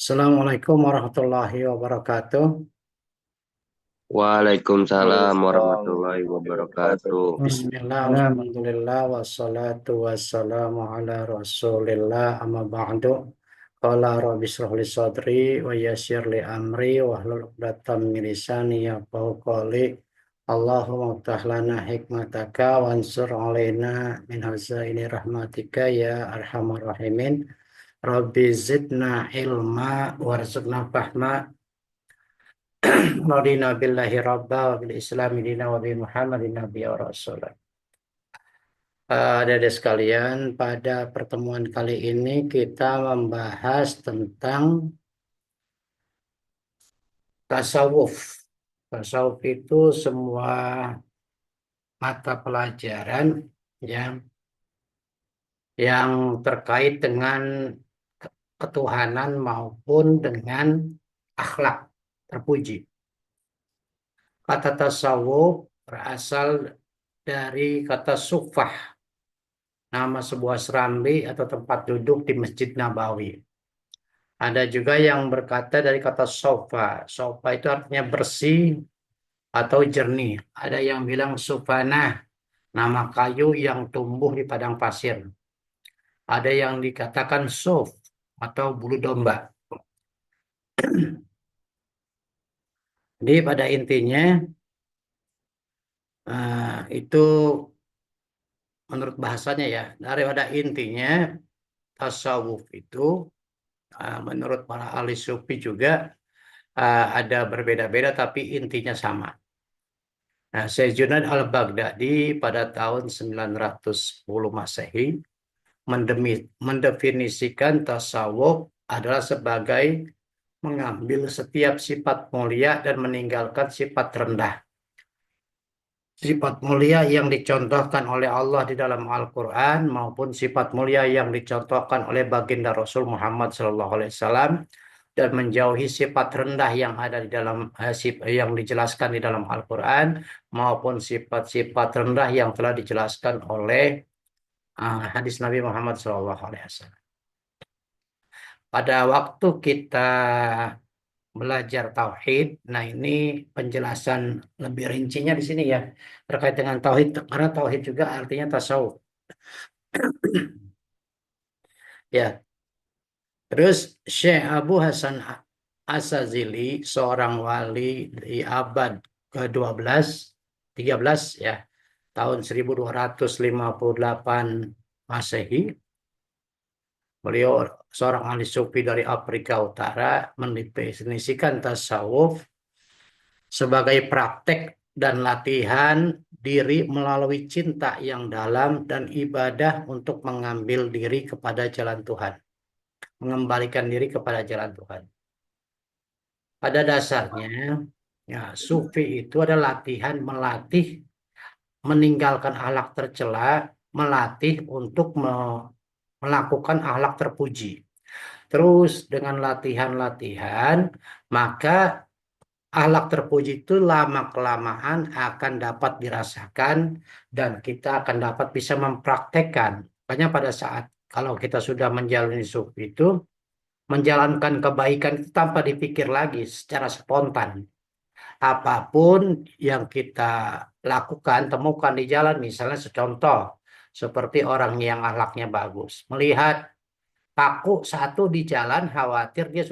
Assalamualaikum warahmatullahi wabarakatuh. Waalaikumsalam Waalaikumsalam warahmatullahi warahmatullahi wabarakatuh. wabarakatuh. Bismillah, alhamdulillah, wassalatu wassalamu ala rasulillah, amma ba'du. Qala rabbi shrah li sadri, wa yassir li amri, wa hlul 'uqdatam min lisani yafqahu qawli. Allahumma iftah lana hikmataka, wansur alaina min hazaini rahmatika, ya arhamar rahimin. Rabbi zidna ilma, warzuqna fahma. Radina billahi rabba wa bil islami dina wa bi muhammadin nabiyya wa rasulah. Adik-adik sekalian, pada pertemuan kali ini kita membahas tentang tasawuf. Tasawuf itu semua mata pelajaran yang yang terkait dengan ketuhanan maupun dengan akhlak terpuji. Kata tasawuf berasal dari kata sufah, nama sebuah serambi atau tempat duduk di Masjid Nabawi. Ada juga yang berkata dari kata sofa. Sofa itu artinya bersih atau jernih. Ada yang bilang sufanah, nama kayu yang tumbuh di padang pasir. Ada yang dikatakan suf atau bulu domba. Jadi pada intinya itu menurut bahasanya ya, daripada intinya tasawuf itu menurut para ahli sufi juga ada berbeda-beda tapi intinya sama. Nah, Syekh Junaid al-Baghdadi pada tahun 910 Masehi mendefinisikan tasawuf adalah sebagai mengambil setiap sifat mulia dan meninggalkan sifat rendah. Sifat mulia yang dicontohkan oleh Allah di dalam Al-Quran maupun sifat mulia yang dicontohkan oleh baginda Rasul Muhammad SAW, dan menjauhi sifat rendah yang ada di dalam yang dijelaskan di dalam Al-Quran maupun sifat-sifat rendah yang telah dijelaskan oleh hadis Nabi Muhammad SAW. Pada waktu kita belajar tauhid, nah ini penjelasan lebih rincinya di sini ya terkait dengan tauhid, karena tauhid juga artinya tasawuf. Ya, terus Syekh Abu Hasan Asazili, seorang wali di abad ke-12, 13 ya, tahun 1258 Masehi. Beliau seorang ahli sufi dari Afrika Utara, mendefinisikan tasawuf sebagai praktek dan latihan diri melalui cinta yang dalam dan ibadah untuk mengambil diri kepada jalan Tuhan, mengembalikan diri kepada jalan Tuhan. Pada dasarnya, ya, sufi itu adalah latihan melatih meninggalkan akhlak tercela, melatih untuk melakukan akhlak terpuji. Terus dengan latihan-latihan, maka akhlak terpuji itu lama-kelamaan akan dapat dirasakan dan kita akan dapat bisa mempraktekkan. Makanya pada saat kalau kita sudah menjalani sufi itu, menjalankan kebaikan itu tanpa dipikir lagi, secara spontan. Apapun yang kita lakukan, temukan di jalan, misalnya secontoh, seperti orang yang akhlaknya bagus, melihat paku satu di jalan, khawatir dia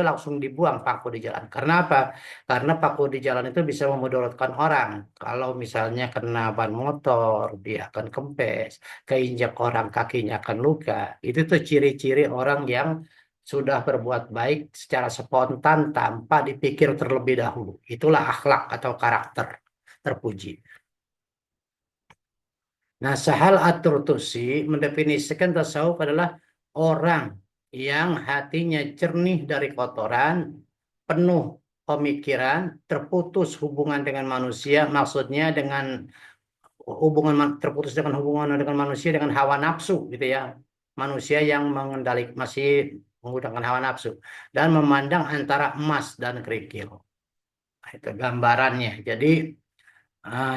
langsung dibuang paku di jalan. Karena apa? Karena paku di jalan itu bisa memudaratkan orang. Kalau misalnya kena ban motor, dia akan kempes, keinjak orang kakinya akan luka. Itu tuh ciri-ciri orang yang sudah berbuat baik secara spontan tanpa dipikir terlebih dahulu. Itulah akhlak atau karakter terpuji. Nah, Sahal At-Turtusi mendefinisikan tasawuf adalah orang yang hatinya jernih dari kotoran, penuh pemikiran, terputus hubungan dengan manusia, maksudnya dengan terputus dengan hubungan dengan manusia dengan hawa nafsu gitu ya. Manusia yang masih menggunakan hawa nafsu dan memandang antara emas dan kerikil. Nah, itu gambarannya. Jadi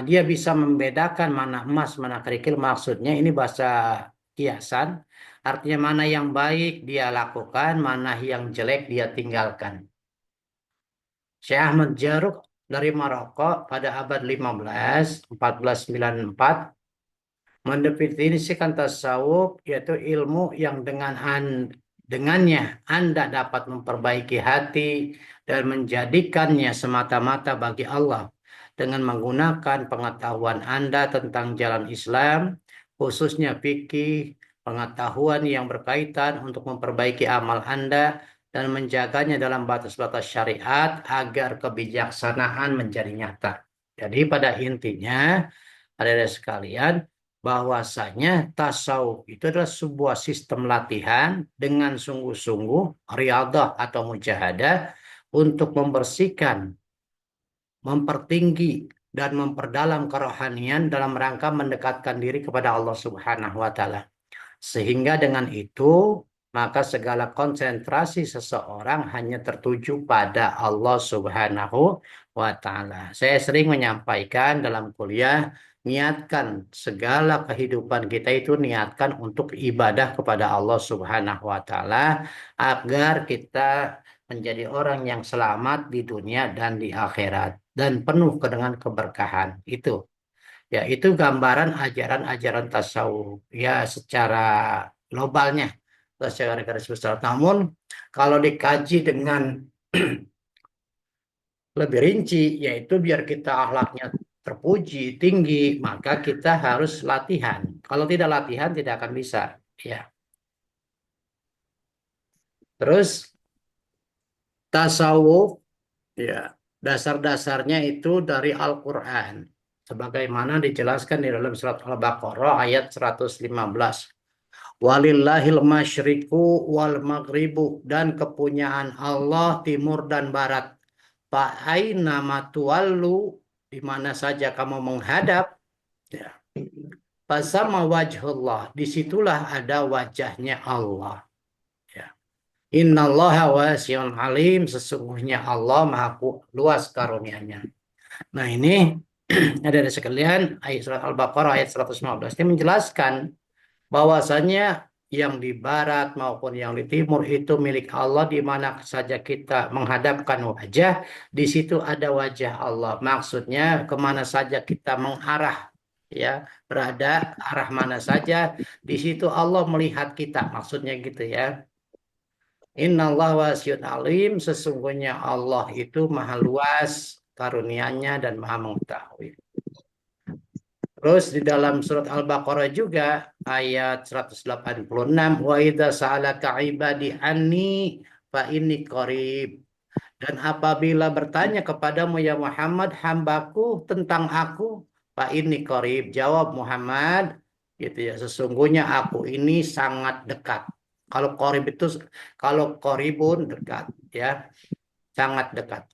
dia bisa membedakan mana emas, mana kerikil. Maksudnya ini bahasa kiasan. Artinya mana yang baik dia lakukan, mana yang jelek dia tinggalkan. Syekh Ahmad Jaruk dari Maroko pada abad 15, 1494 mendefinisikan tasawuf yaitu ilmu yang dengannya Anda dapat memperbaiki hati dan menjadikannya semata-mata bagi Allah dengan menggunakan pengetahuan Anda tentang jalan Islam, khususnya fikih, pengetahuan yang berkaitan untuk memperbaiki amal Anda dan menjaganya dalam batas-batas syariat agar kebijaksanaan menjadi nyata. Jadi pada intinya, ada sekalian, bahwasanya tasawuf itu adalah sebuah sistem latihan dengan sungguh-sungguh riyadhah atau mujahadah untuk membersihkan, mempertinggi dan memperdalam kerohanian dalam rangka mendekatkan diri kepada Allah Subhanahu wa taala. Sehingga dengan itu, maka segala konsentrasi seseorang hanya tertuju pada Allah Subhanahu wa taala. Saya sering menyampaikan dalam kuliah, niatkan segala kehidupan kita itu niatkan untuk ibadah kepada Allah Subhanahu wa taala agar kita menjadi orang yang selamat di dunia dan di akhirat dan penuh dengan keberkahan. Ya, itu gambaran ajaran-ajaran tasawuf. Ya, secara globalnya, secara garis besar. Namun, kalau dikaji dengan lebih rinci, yaitu biar kita akhlaknya terpuji, tinggi, maka kita harus latihan. Kalau tidak latihan, tidak akan bisa. Ya. Terus, tasawuf, ya, dasar-dasarnya itu dari Al-Quran. Sebagaimana dijelaskan di dalam surat Al-Baqarah ayat 115. Walillahil masyriku wal maghribu, dan kepunyaan Allah timur dan barat. Fa'aina matuallu, di mana saja kamu menghadap, ya. Fasama wajhullah, disitulah ada wajahnya Allah. Ya. Innallaha wasi'un alim, sesungguhnya Allah maha luas karunia-Nya. Nah ini ada sekalian, ayat surat Al-Baqarah ayat 115 ini menjelaskan bahwasanya yang di barat maupun yang di timur itu milik Allah, di mana saja kita menghadapkan wajah, di situ ada wajah Allah. Maksudnya kemana saja kita mengarah, ya, berada arah mana saja, di situ Allah melihat kita. Maksudnya gitu ya. Innallah wasiun alim, sesungguhnya Allah itu maha luas karunia-Nya dan maha mengetahui. Terus di dalam surat Al-Baqarah juga ayat 186, wa idza sa'alaka ibadi anni fa inni qarib. Dan apabila bertanya kepadamu ya Muhammad, hambaku tentang aku, fa inni qarib, jawab Muhammad, gitu ya, sesungguhnya aku ini sangat dekat. Kalau qarib itu, kalau qaribun dekat, ya, sangat dekat.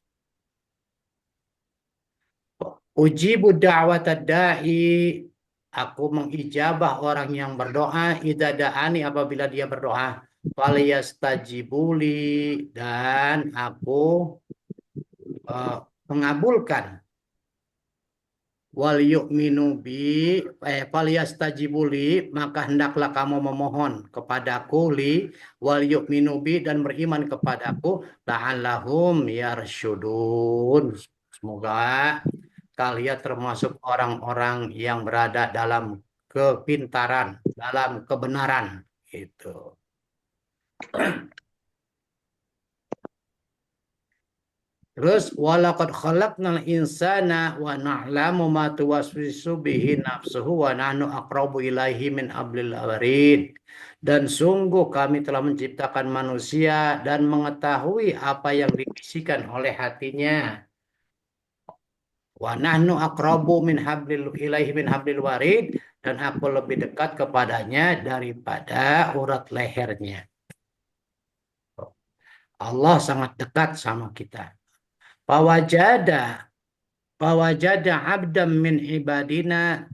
Ujibu da'watad da'i, aku mengijabah orang yang berdoa, idza da'ani, apabila dia berdoa, falyastajibuli, dan aku mengabulkan, wal yu'minu bi, falyastajibuli, maka hendaklah kamu memohon kepadaku, li wal yu'minu bi, dan beriman kepadaku, la'allahum yarsyudun, semoga kalian termasuk orang-orang yang berada dalam kepintaran, dalam kebenaran. Itu. Terus walaqad khalaqnal insana wa na'lamu ma tuwaswisu bihi nafsuhu wa nahnu aqrabu ilaihi min hablil warid. Dan sungguh kami telah menciptakan manusia dan mengetahui apa yang dibisikkan oleh hatinya. Wa nahnu aqrabu min hablil ilaihi min hablil warid, dan aku lebih dekat kepadanya daripada urat lehernya. Allah sangat dekat sama kita. Fawajada abdam min ibadina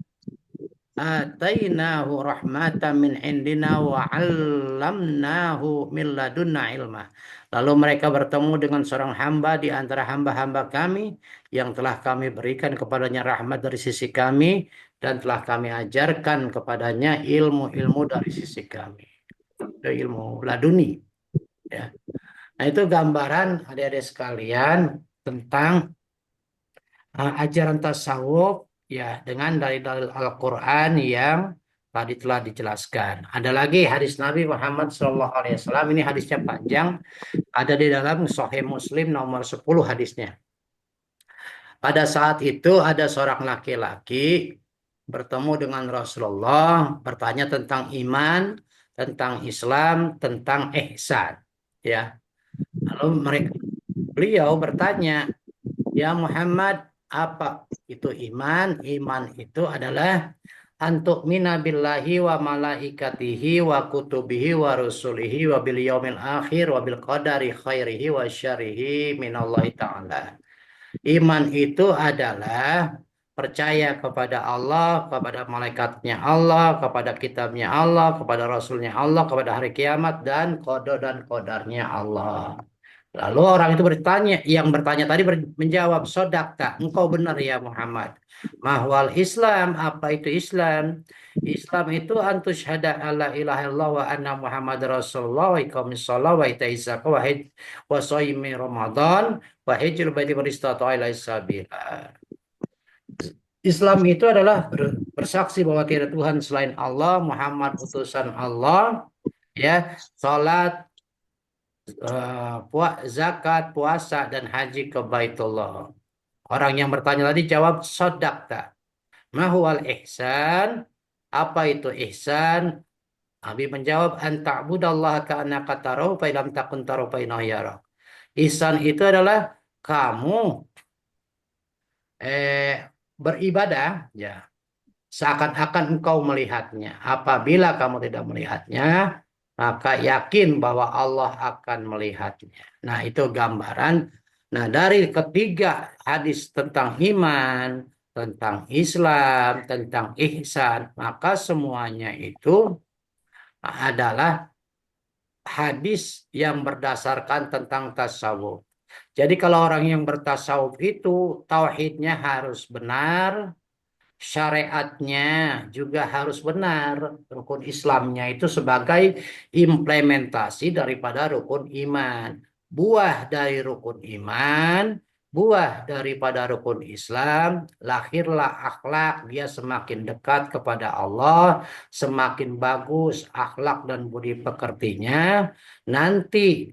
atainahu rahmatan min indina wa 'allamnahu min ladunna ilma. Lalu mereka bertemu dengan seorang hamba di antara hamba-hamba kami yang telah kami berikan kepadanya rahmat dari sisi kami, dan telah kami ajarkan kepadanya ilmu-ilmu dari sisi kami. Itu ilmu laduni, ya. Nah, itu gambaran adik-adik sekalian tentang ajaran tasawuf, ya, dengan dalil-dalil Al-Quran yang tadi telah dijelaskan. Ada lagi hadis Nabi Muhammad SAW, ini hadisnya panjang, ada di dalam Sahih Muslim nomor 10 hadisnya. Pada saat itu ada seorang laki-laki bertemu dengan Rasulullah, bertanya tentang iman, tentang Islam, tentang ihsan. Ya, lalu beliau bertanya, "Ya Muhammad, apa itu iman?" Iman itu adalah antuk mina billahi wa malaikatihi wa kutubihi wa rusulihi wa bil yaumil akhir wa bil qadari khairihi wa syarihi minallahi ta'ala. Iman itu adalah percaya kepada Allah, kepada malaikatnya Allah, kepada kitabnya Allah, kepada rasulnya Allah, kepada hari kiamat, dan qada dan qadarnya Allah. Lalu orang itu bertanya, yang bertanya tadi menjawab, "Sodakta, engkau benar ya Muhammad. Mahwal Islam, apa itu Islam? Islam itu antus syahada alla ilaha illallah wa anna Muhammad Rasulullah wa iqamis shalah wa itaiz zakah wa shaimi Ramadan wa hijrul baiti man istata'a ilaihi sabila." Islam itu adalah bersaksi bahwa tiada Tuhan selain Allah, Muhammad utusan Allah, ya, salat, zakat, puasa, dan haji ke Baitullah. Orang yang bertanya tadi jawab, "Sodakta. Mahual ihsan?" Apa itu ihsan? Nabi menjawab, "Anta'budallah ka'annaka tarahu fa lam takun tarahu fa innahu yarak." Ihsan itu adalah kamu beribadah, ya, seakan-akan engkau melihatnya. Apabila kamu tidak melihatnya, maka yakin bahwa Allah akan melihatnya. Nah, itu gambaran. Nah, dari ketiga hadis tentang iman, tentang Islam, tentang ihsan, maka semuanya itu adalah hadis yang berdasarkan tentang tasawuf. Jadi kalau orang yang bertasawuf itu tauhidnya harus benar, syariatnya juga harus benar. Rukun Islamnya itu sebagai implementasi daripada rukun iman. Buah dari rukun iman, buah daripada rukun Islam, lahirlah akhlak, dia semakin dekat kepada Allah, semakin bagus akhlak dan budi pekertinya. Nanti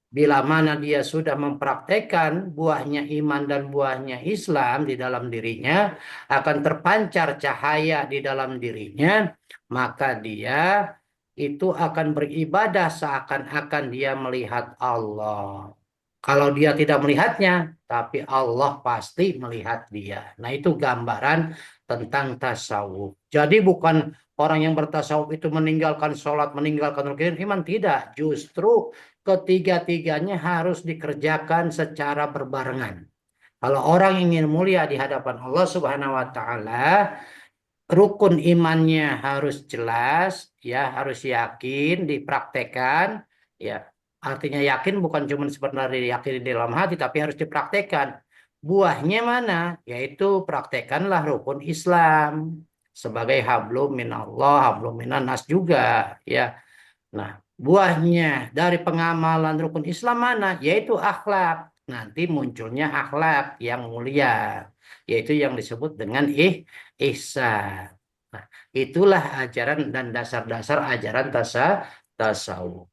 bila mana dia sudah mempraktekkan buahnya iman dan buahnya Islam di dalam dirinya, akan terpancar cahaya di dalam dirinya, maka dia itu akan beribadah seakan-akan dia melihat Allah. Kalau dia tidak melihatnya, tapi Allah pasti melihat dia. Nah, itu gambaran tentang tasawuf. Jadi bukan orang yang bertasawuf itu meninggalkan sholat, meninggalkan rukun iman. Tidak, justru ketiga-tiganya harus dikerjakan secara berbarengan. Kalau orang ingin mulia di hadapan Allah Subhanahu wa taala, rukun imannya harus jelas, ya, harus yakin, dipraktekkan, ya. Artinya yakin bukan cuma sebenarnya diyakini di dalam hati, tapi harus dipraktekkan. Buahnya mana? Yaitu praktekkanlah rukun Islam sebagai hablum minallah, hablum minan nas juga, ya. Nah, buahnya dari pengamalan rukun Islam mana? Yaitu akhlak. Nanti munculnya akhlak yang mulia, yaitu yang disebut dengan ihsan. Nah, itulah ajaran dan dasar-dasar ajaran tasawuf.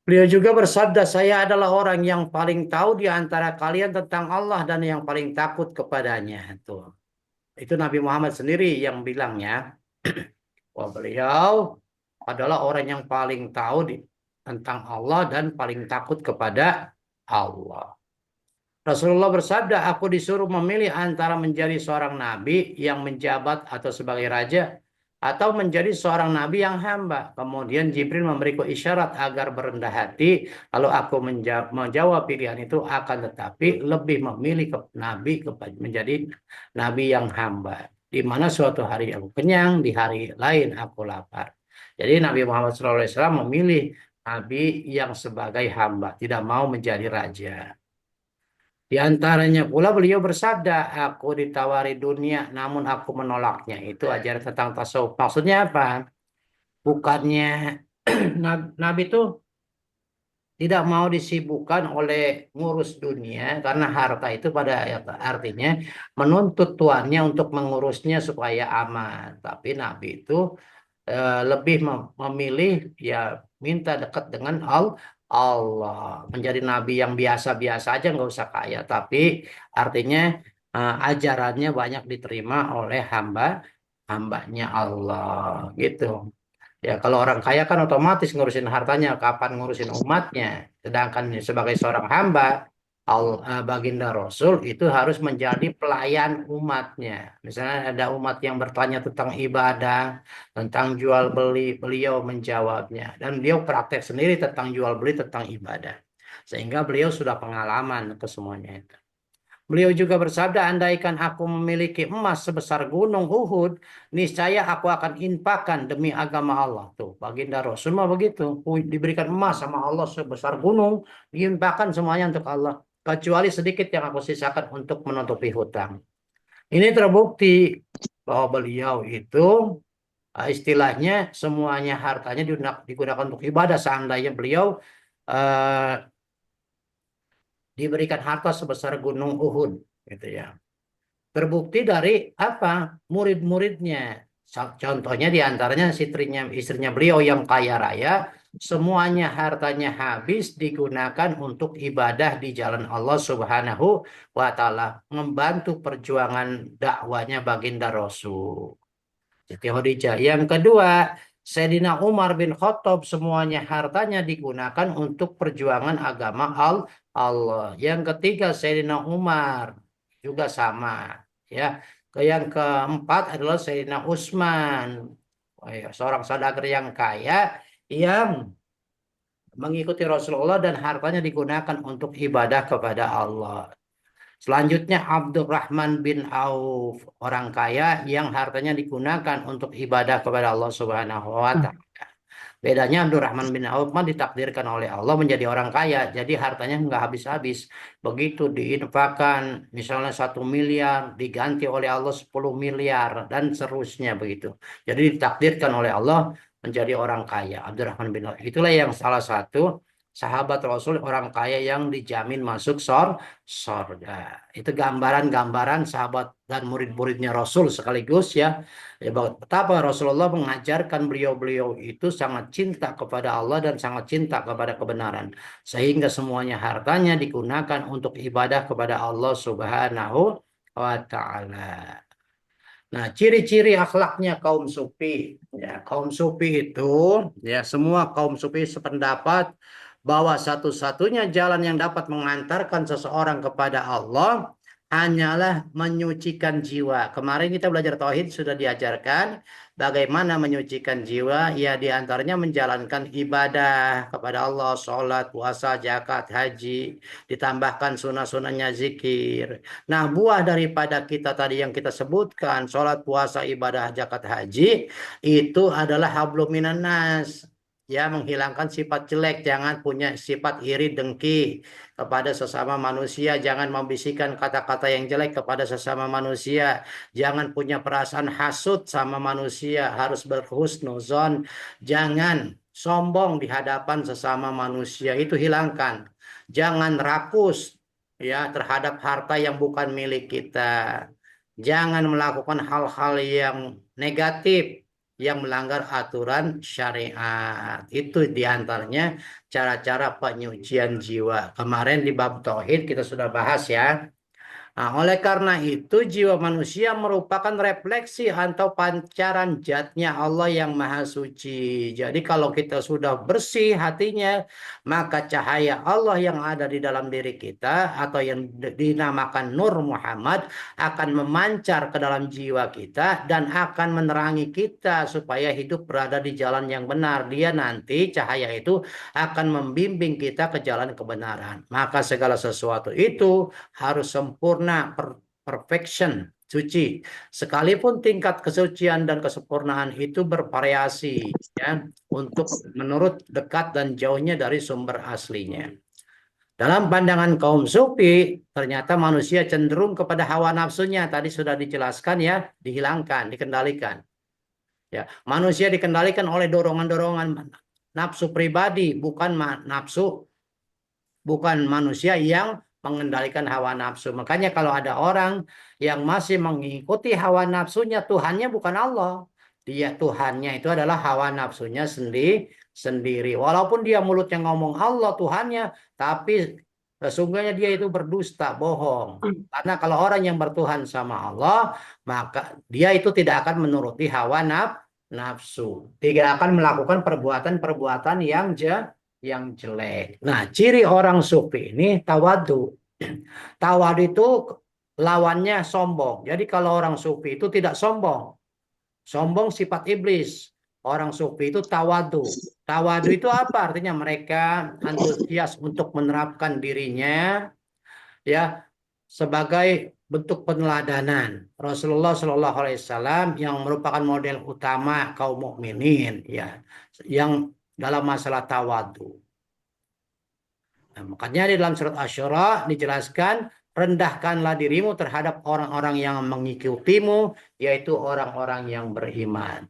Beliau juga bersabda, "Saya adalah orang yang paling tahu di antara kalian tentang Allah dan yang paling takut kepadanya." Itu Nabi Muhammad sendiri yang bilangnya. Wah, beliau adalah orang yang paling tahu tentang Allah dan paling takut kepada Allah. Rasulullah bersabda, "Aku disuruh memilih antara menjadi seorang nabi yang menjabat atau sebagai raja, atau menjadi seorang nabi yang hamba." Kemudian Jibril memberiku isyarat agar berendah hati. Lalu aku menjawab pilihan itu, akan tetapi lebih memilih menjadi nabi yang hamba. Di mana suatu hari aku kenyang, di hari lain aku lapar. Jadi Nabi Muhammad SAW memilih nabi yang sebagai hamba, tidak mau menjadi raja. Di antaranya pula beliau bersabda, aku ditawari dunia namun aku menolaknya. Itu ajaran tentang tasawuf. Maksudnya apa? Bukannya Nabi itu tidak mau disibukkan oleh ngurus dunia karena harta itu pada artinya menuntut tuannya untuk mengurusnya supaya aman. Tapi Nabi itu lebih memilih ya minta dekat dengan Allah, menjadi nabi yang biasa-biasa aja nggak usah kaya, tapi artinya ajarannya banyak diterima oleh hambanya Allah gitu. Ya, kalau orang kaya kan otomatis ngurusin hartanya, kapan ngurusin umatnya. Sedangkan sebagai seorang hamba, Baginda Rasul itu harus menjadi pelayan umatnya. Misalnya ada umat yang bertanya tentang ibadah, tentang jual beli, beliau menjawabnya. Dan beliau praktek sendiri tentang jual beli, tentang ibadah. Sehingga beliau sudah pengalaman ke semuanya itu. Beliau juga bersabda, andaikan aku memiliki emas sebesar gunung Uhud, niscaya aku akan infakkan demi agama Allah. Tuh, Baginda Rasul mah begitu. Diberikan emas sama Allah sebesar gunung, diinfakkan semuanya untuk Allah. Kecuali sedikit yang aku sisakan untuk menutupi hutang. Ini terbukti bahwa beliau itu istilahnya semuanya hartanya digunakan untuk ibadah. Seandainya beliau eh, diberikan harta sebesar gunung Uhud, gitu ya. Terbukti dari apa? Murid-muridnya. Contohnya diantaranya istrinya beliau yang kaya raya, semuanya hartanya habis digunakan untuk ibadah di jalan Allah Subhanahu wa Ta'ala, membantu perjuangan dakwanya Baginda Rasul. Siti Khadijah. Yang kedua, Sayyidina Umar bin Khattab semuanya hartanya digunakan untuk perjuangan agama Allah. Yang ketiga, Sayyidina Umar juga sama. Ya, yang keempat adalah Sayyidina Utsman, seorang saudagar yang kaya yang mengikuti Rasulullah dan hartanya digunakan untuk ibadah kepada Allah. Selanjutnya Abdurrahman bin Auf, orang kaya yang hartanya digunakan untuk ibadah kepada Allah Subhanahu wa Ta'ala. Bedanya Abdurrahman bin Auf mah ditakdirkan oleh Allah menjadi orang kaya, jadi hartanya nggak habis-habis. Begitu diinfakkan, misalnya 1 miliar diganti oleh Allah 10 miliar dan seterusnya begitu. Jadi ditakdirkan oleh Allah menjadi orang kaya. Abdurrahman bin Auf itulah yang salah satu sahabat Rasul orang kaya yang dijamin masuk sorga. Itu gambaran-gambaran sahabat dan murid-muridnya Rasul sekaligus ya. Ya, betapa Rasulullah mengajarkan beliau-beliau itu sangat cinta kepada Allah dan sangat cinta kepada kebenaran. Sehingga semuanya hartanya digunakan untuk ibadah kepada Allah Subhanahu wa Ta'ala. Nah, ciri-ciri akhlaknya kaum sufi. Ya, kaum sufi itu, ya semua kaum sufi sependapat bahwa satu-satunya jalan yang dapat mengantarkan seseorang kepada Allah hanyalah menyucikan jiwa. Kemarin kita belajar tauhid sudah diajarkan bagaimana menyucikan jiwa, ya diantaranya menjalankan ibadah kepada Allah, sholat, puasa, zakat, haji, ditambahkan sunnah-sunnahnya zikir. Nah, buah daripada kita tadi yang kita sebutkan, sholat, puasa, ibadah, zakat, haji, itu adalah hablum minan nas. Ya, menghilangkan sifat jelek, jangan punya sifat iri dengki kepada sesama manusia, jangan membisikkan kata-kata yang jelek kepada sesama manusia, jangan punya perasaan hasut sama manusia, harus berhusnuzon, jangan sombong di hadapan sesama manusia, itu hilangkan. Jangan rakus ya terhadap harta yang bukan milik kita. Jangan melakukan hal-hal yang negatif yang melanggar aturan syariat. Itu diantaranya cara-cara penyucian jiwa. Kemarin di bab tauhid kita sudah bahas ya. Nah, oleh karena itu, jiwa manusia merupakan refleksi atau pancaran zatnya Allah yang Maha Suci. Jadi, kalau kita sudah bersih hatinya, maka cahaya Allah yang ada di dalam diri kita, atau yang dinamakan Nur Muhammad, akan memancar ke dalam jiwa kita dan akan menerangi kita supaya hidup berada di jalan yang benar. Dia nanti, cahaya itu akan membimbing kita ke jalan kebenaran. Maka segala sesuatu itu harus sempurna, perfection, suci. Sekalipun tingkat kesucian dan kesempurnaan itu bervariasi ya untuk menurut dekat dan jauhnya dari sumber aslinya. Dalam pandangan kaum sufi, ternyata manusia cenderung kepada hawa nafsunya. Tadi sudah dijelaskan ya, dihilangkan, dikendalikan. Ya, manusia dikendalikan oleh dorongan-dorongan nafsu pribadi, bukan nafsu, bukan manusia yang mengendalikan hawa nafsu. Makanya kalau ada orang yang masih mengikuti hawa nafsunya, Tuhannya bukan Allah. Dia Tuhannya itu adalah hawa nafsunya sendiri. Walaupun dia mulutnya ngomong Allah Tuhannya, tapi sesungguhnya dia itu berdusta, bohong. Karena kalau orang yang bertuhan sama Allah, maka dia itu tidak akan menuruti hawa nafsu. Tidak akan melakukan perbuatan-perbuatan yang jelek. Nah, ciri orang sufi ini tawadu. Tawadu itu lawannya sombong. Jadi kalau orang sufi itu tidak sombong. Sombong sifat iblis. Orang sufi itu tawadu. Tawadu itu apa? Artinya mereka antusias untuk menerapkan dirinya ya sebagai bentuk peneladanan. Rasulullah Shallallahu Alaihi Wasallam yang merupakan model utama kaum mukminin ya, yang dalam masalah tawadu. Nah, makanya di dalam surat Asy-Syura dijelaskan, rendahkanlah dirimu terhadap orang-orang yang mengikutimu, yaitu orang-orang yang beriman.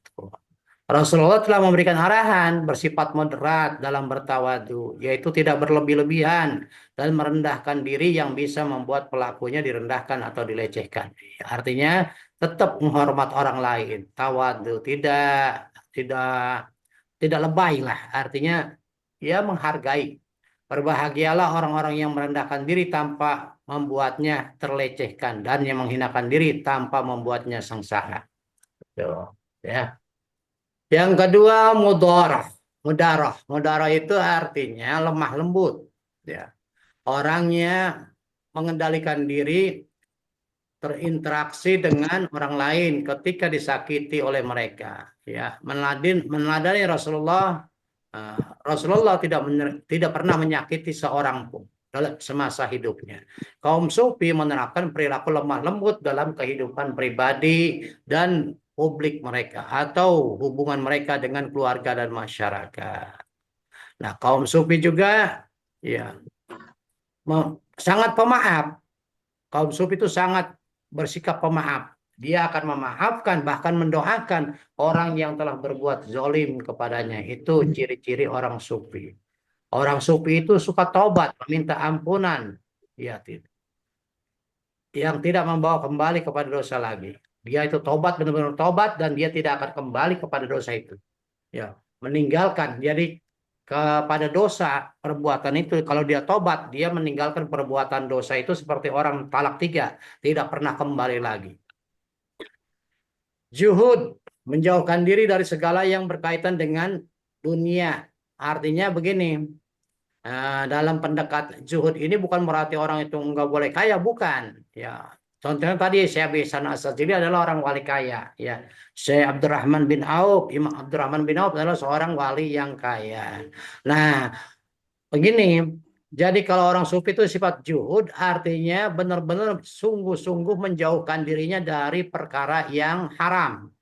Rasulullah telah memberikan arahan bersifat moderat dalam bertawadu, yaitu tidak berlebih-lebihan dan merendahkan diri yang bisa membuat pelakunya direndahkan atau dilecehkan. Artinya tetap menghormat orang lain, tawadu, tidak tidak lebay lah. Artinya ya menghargai. Berbahagialah orang-orang yang merendahkan diri tanpa membuatnya terlecehkan dan yang menghinakan diri tanpa membuatnya sengsara. Tuh, ya. Yang kedua mudarah. Mudarah itu artinya lemah lembut. Ya. Orangnya mengendalikan diri, terinteraksi dengan orang lain ketika disakiti oleh mereka. Ya, meneladani Rasulullah. Rasulullah tidak pernah menyakiti seorang pun dalam semasa hidupnya. Kaum sufi menerapkan perilaku lemah lembut dalam kehidupan pribadi dan publik mereka atau hubungan mereka dengan keluarga dan masyarakat. Nah, kaum sufi juga ya sangat pemaaf. Kaum sufi itu sangat bersikap pemaaf. Dia akan memaafkan, bahkan mendoakan orang yang telah berbuat zolim kepadanya. Itu ciri-ciri orang sufi. Orang sufi itu suka taubat, meminta ampunan. Ya, yang tidak membawa kembali kepada dosa lagi. Dia itu tobat, benar-benar tobat, dan dia tidak akan kembali kepada dosa itu. Ya, meninggalkan. Jadi kepada dosa perbuatan itu, kalau dia tobat, dia meninggalkan perbuatan dosa itu seperti orang talak tiga, tidak pernah kembali lagi. Zuhud, menjauhkan diri dari segala yang berkaitan dengan dunia. Artinya begini, dalam pendekat zuhud ini bukan berarti orang itu nggak boleh kaya, bukan. Ya, contohnya tadi Syekh Hasan Asyadzili adalah orang wali kaya. Ya, Syekh Abdurrahman bin Auf, Imam Abdurrahman bin Auf adalah seorang wali yang kaya. Nah, begini. Jadi kalau orang sufi itu sifat zuhud, artinya benar-benar sungguh-sungguh menjauhkan dirinya dari perkara yang haram.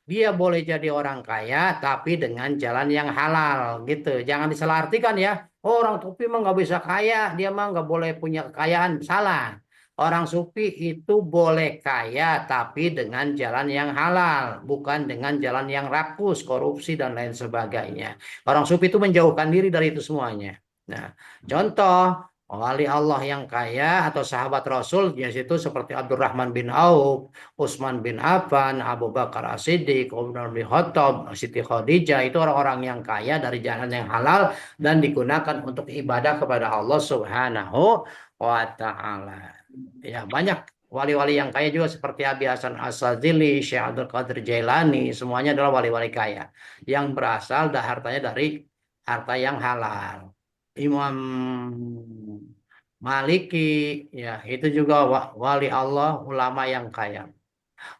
Dia boleh jadi orang kaya tapi dengan jalan yang halal gitu. Jangan disalahartikan ya. Oh, orang sufi mah nggak bisa kaya, dia mah nggak boleh punya kekayaan. Salah. Orang sufi itu boleh kaya tapi dengan jalan yang halal, bukan dengan jalan yang rakus, korupsi dan lain sebagainya. Orang sufi itu menjauhkan diri dari itu semuanya. Nah, contoh wali Allah yang kaya atau sahabat Rasul di situ seperti Abdurrahman bin Auf, Utsman bin Affan, Abu Bakar As-Siddiq, Umar bin Khattab, Siti Khadijah, itu orang-orang yang kaya dari jalan yang halal dan digunakan untuk ibadah kepada Allah Subhanahu wa taala. Ya, banyak wali-wali yang kaya juga seperti Abi Hasan As-Sadzili, Syekh Abdul Qadir Jailani, semuanya adalah wali-wali kaya yang berasal dari hartanya dari harta yang halal. Imam Maliki, ya itu juga wali Allah, ulama yang kaya.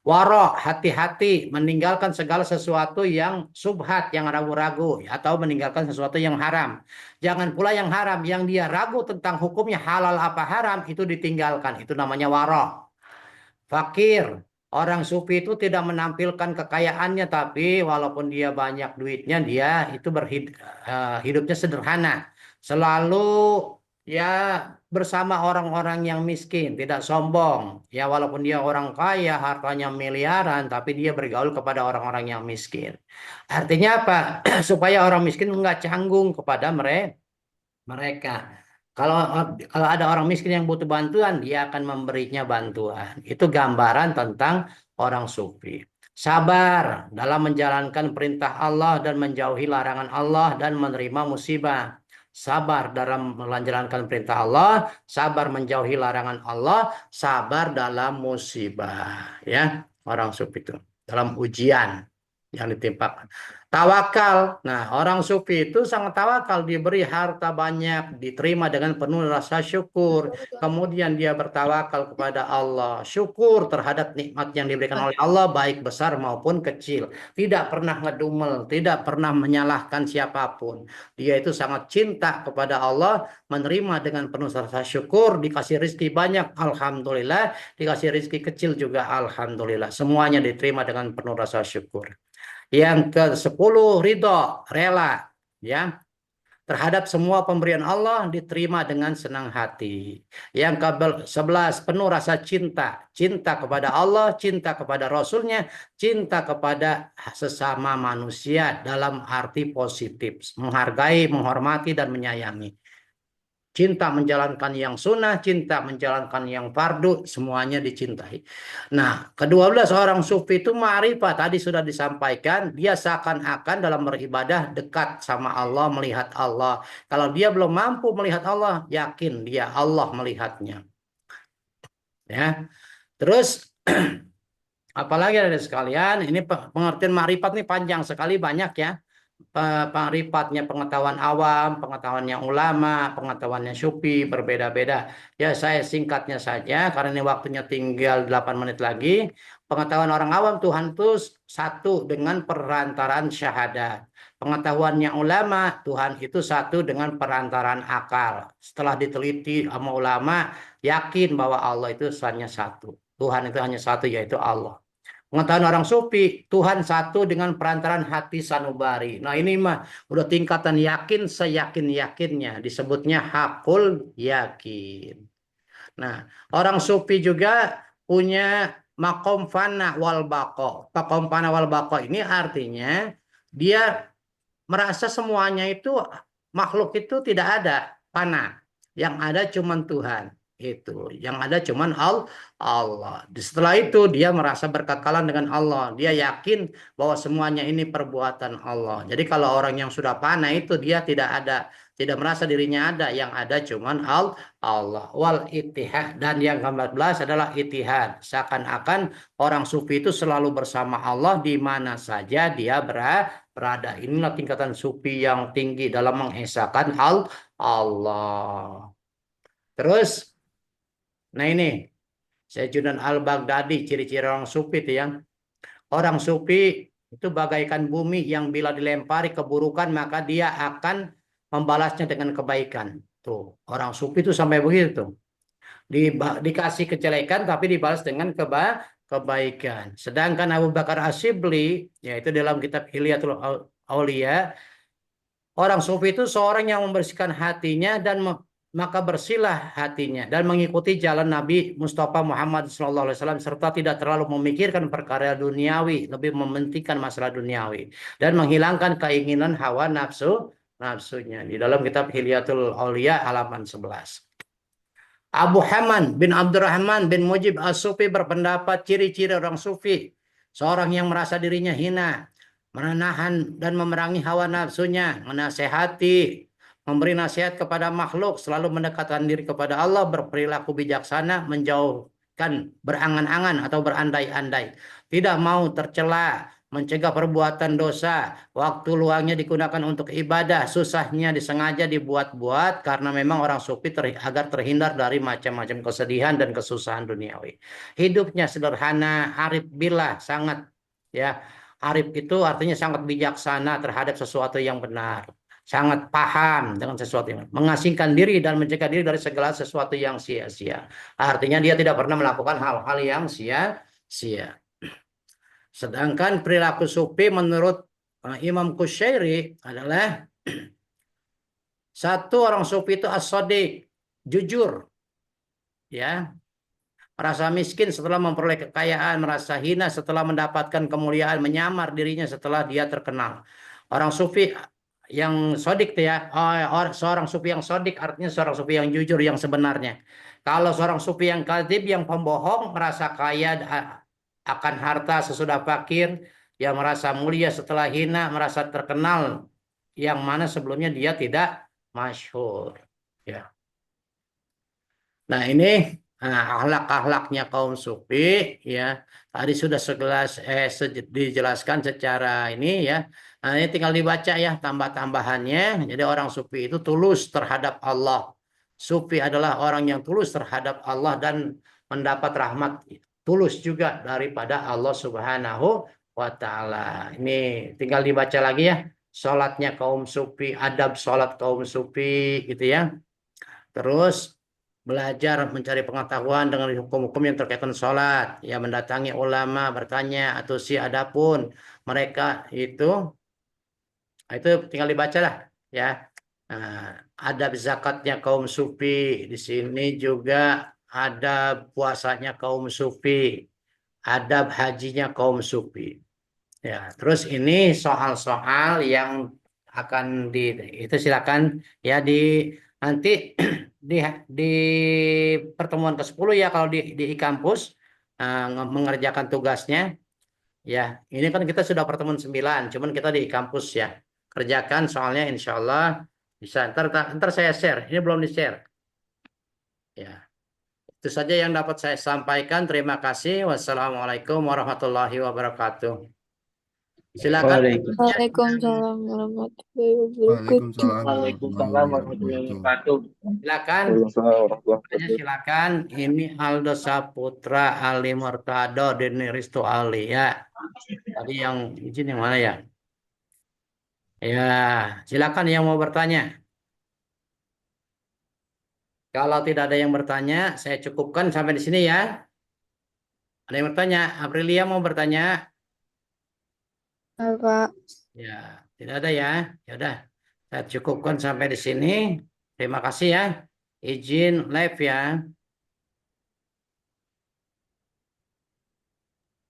Warok, hati-hati meninggalkan segala sesuatu yang subhat, yang ragu-ragu, atau meninggalkan sesuatu yang haram. Jangan pula yang haram, yang dia ragu tentang hukumnya halal apa haram, itu ditinggalkan. Itu namanya warok. Fakir, orang sufi itu tidak menampilkan kekayaannya, tapi walaupun dia banyak duitnya, dia itu hidupnya sederhana. Selalu ya bersama orang-orang yang miskin, tidak sombong. Ya walaupun dia orang kaya, hartanya miliaran, tapi dia bergaul kepada orang-orang yang miskin. Artinya apa? Supaya orang miskin enggak canggung kepada mereka. Kalau kalau ada orang miskin yang butuh bantuan, dia akan memberinya bantuan. Itu gambaran tentang orang sufi. Sabar dalam menjalankan perintah Allah dan menjauhi larangan Allah dan menerima musibah. Sabar dalam menjalankan perintah Allah, sabar menjauhi larangan Allah, sabar dalam musibah. Ya, orang sufi itu dalam ujian yang ditimpa. Tawakal. Nah, orang sufi itu sangat tawakal, diberi harta banyak, diterima dengan penuh rasa syukur. Kemudian dia bertawakal kepada Allah, syukur terhadap nikmat yang diberikan oleh Allah, baik besar maupun kecil. Tidak pernah ngedumel, tidak pernah menyalahkan siapapun. Dia itu sangat cinta kepada Allah, menerima dengan penuh rasa syukur, dikasih rezeki banyak, alhamdulillah, dikasih rezeki kecil juga, alhamdulillah. Semuanya diterima dengan penuh rasa syukur. Yang ke-10 ridho, rela, ya, terhadap semua pemberian Allah diterima dengan senang hati. Yang ke-11 penuh rasa cinta, cinta kepada Allah, cinta kepada Rasulnya, cinta kepada sesama manusia dalam arti positif, menghargai, menghormati dan menyayangi. Cinta menjalankan yang sunnah, cinta menjalankan yang fardu, semuanya dicintai. Nah, ke-12 orang sufi itu ma'rifah, tadi sudah disampaikan, dia seakan-akan dalam beribadah dekat sama Allah, melihat Allah. Kalau dia belum mampu melihat Allah, yakin dia Allah melihatnya. Ya, terus apalagi ada sekalian, ini pengertian ma'rifat ini panjang sekali, banyak ya. Pengrifatnya pengetahuan awam, pengetahuannya ulama, pengetahuannya sufi, berbeda-beda. Ya, saya singkatnya saja karena ini waktunya tinggal 8 menit lagi. Pengetahuan orang awam, Tuhan itu satu dengan perantaraan syahadat. Pengetahuannya ulama, Tuhan itu satu dengan perantaraan akal. Setelah diteliti sama ulama, yakin bahwa Allah itu hanya satu. Tuhan itu hanya satu, yaitu Allah. Pengetahuan orang sufi, Tuhan satu dengan perantaran hati sanubari. Nah ini mah udah tingkatan yakin seyakin-yakinnya. Disebutnya hakul yakin. Nah, orang sufi juga punya makom fana wal bako. Makom fana wal bako ini artinya dia merasa semuanya itu makhluk itu tidak ada fana. Yang ada cuman Tuhan. Itu yang ada cuman Allah. Setelah itu dia merasa berkekalan dengan Allah. Dia yakin bahwa semuanya ini perbuatan Allah. Jadi kalau orang yang sudah panah itu dia tidak ada, tidak merasa dirinya ada. Yang ada cuman Allah. Wal ittihad. Dan yang ke-14 adalah ittihad. Seakan-akan orang sufi itu selalu bersama Allah di mana saja dia berada. Inilah tingkatan sufi yang tinggi dalam mengesahkan Allah. Terus, nah ini, Sayyidunan Al-Baghdadi, ciri-ciri orang sufi itu yang orang sufi itu bagaikan bumi yang bila dilempari keburukan maka dia akan membalasnya dengan kebaikan. Tuh, orang sufi itu sampai begitu. Dikasih kejelekan tapi dibalas dengan kebaikan. Sedangkan Abu Bakar As-Sibli, yaitu dalam kitab Hilyatul Aulia, orang sufi itu seorang yang membersihkan hatinya dan maka bersihlah hatinya dan mengikuti jalan Nabi Mustafa Muhammad SAW serta tidak terlalu memikirkan perkara duniawi, lebih mementingkan masalah duniawi dan menghilangkan keinginan hawa nafsunya. Di dalam kitab Hilyatul Aulia halaman 11. Abu Haman bin Abdurrahman bin Mujib As-Sufi berpendapat ciri-ciri orang sufi, seorang yang merasa dirinya hina, menahan dan memerangi hawa nafsunya, menasehati, memberi nasihat kepada makhluk, selalu mendekatkan diri kepada Allah, berperilaku bijaksana, menjauhkan berangan-angan atau berandai-andai, tidak mau tercela, mencegah perbuatan dosa, waktu luangnya digunakan untuk ibadah, susahnya disengaja dibuat-buat karena memang orang sufi agar terhindar dari macam-macam kesedihan dan kesusahan duniawi. Hidupnya sederhana, arif billah, sangat ya. Arif itu artinya sangat bijaksana terhadap sesuatu yang benar. Sangat paham dengan sesuatu yang mengasingkan diri dan mencegah diri dari segala sesuatu yang sia-sia. Artinya dia tidak pernah melakukan hal-hal yang sia-sia. Sedangkan perilaku sufi menurut Imam Qushairi adalah satu orang sufi itu as-sadiq, jujur, ya, merasa miskin setelah memperoleh kekayaan, merasa hina setelah mendapatkan kemuliaan, menyamar dirinya setelah dia terkenal. Orang sufi yang sodik tuh ya, seorang sufi yang sodik artinya seorang sufi yang jujur, yang sebenarnya. Kalau seorang sufi yang kadzib, yang pembohong, merasa kaya akan harta sesudah fakir, yang merasa mulia setelah hina, merasa terkenal, yang mana sebelumnya dia tidak masyhur. Ya. Nah, ini akhlak-akhlaknya kaum sufi, ya. Tadi sudah dijelaskan secara ini, ya. Nah, ini tinggal dibaca ya tambah-tambahannya. Jadi orang sufi itu tulus terhadap Allah. Sufi adalah orang yang tulus terhadap Allah dan mendapat rahmat tulus juga daripada Allah Subhanahu wa taala. Ini tinggal dibaca lagi ya. Salatnya kaum sufi, adab salat kaum sufi gitu ya. Terus belajar mencari pengetahuan dengan hukum-hukum yang terkait dengan sholat, ya mendatangi ulama bertanya atau si adapun mereka itu tinggal dibaca lah ya. Nah, adab zakatnya kaum sufi di sini juga, ada puasanya kaum sufi, adab hajinya kaum sufi. Ya, terus ini soal-soal yang akan itu silakan ya nanti di di pertemuan ke-10 ya kalau di kampus mengerjakan tugasnya ya. Ini kan kita sudah pertemuan 9, cuman kita di kampus ya. Kerjakan soalnya insya Allah bisa. Ntar saya share. Ini belum di-share. Ya, itu saja yang dapat saya sampaikan. Terima kasih. Wassalamualaikum warahmatullahi wabarakatuh. Silakan. Waalaikumsalam warahmatullahi wabarakatuh. Waalaikumsalam warahmatullahi Waalaikumsalam warahmatullahi wabarakatuh. wabarakatuh. Silakan. Waalaikumsalam warahmatullahi wabarakatuh. Silakan. Ini Aldo Saputra Ali Murtado Deni Risto Ali ya. Tadi yang izin yang mana ya? Ya, silakan yang mau bertanya. Kalau tidak ada yang bertanya, saya cukupkan sampai di sini ya. Ada yang bertanya? Aprilia mau bertanya? Pak. Ya, tidak ada ya. Ya udah, saya cukupkan sampai di sini. Terima kasih ya. Izin live ya.